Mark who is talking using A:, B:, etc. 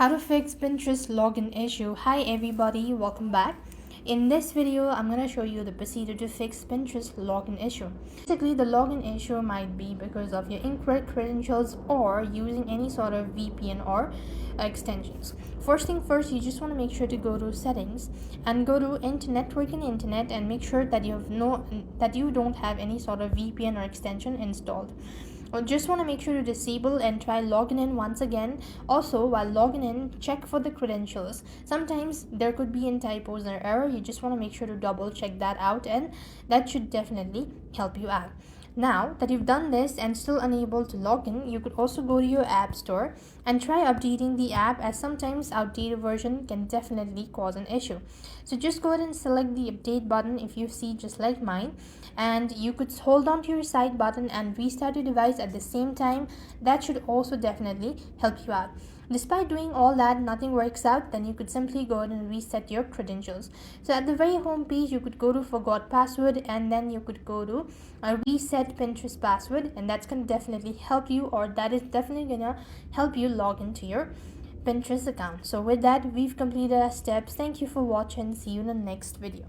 A: How to fix Pinterest login issue. Hi everybody, welcome back. In this video, I'm going to show you the procedure to fix Pinterest login issue. Basically, the login issue might be because of your incorrect credentials or using any sort of VPN or extensions. First thing first, you just want to make sure to go to settings and go to network and internet and make sure that you don't have any sort of VPN or extension installed. Just want to make sure to disable and try logging in once again. Also, while logging in, check for the credentials. Sometimes there could be in typos or error. You just want to make sure to double check that out, and that should definitely help you out. Now that you've done this and still unable to log in, you could also go to your app store and try updating the app, as sometimes outdated version can definitely cause an issue. So just go ahead and select the update button if you see just like mine, and you could hold on to your side button and restart your device at the same time. That should also definitely help you out. Despite doing all that, nothing works out, then you could simply go ahead and reset your credentials. So at the very home page, you could go to forgot password, and then you could go to reset Pinterest password, and that's going to definitely help you, or that is definitely going to help you log into your Pinterest account. So with that, we've completed our steps. Thank you for watching. See you in the next video.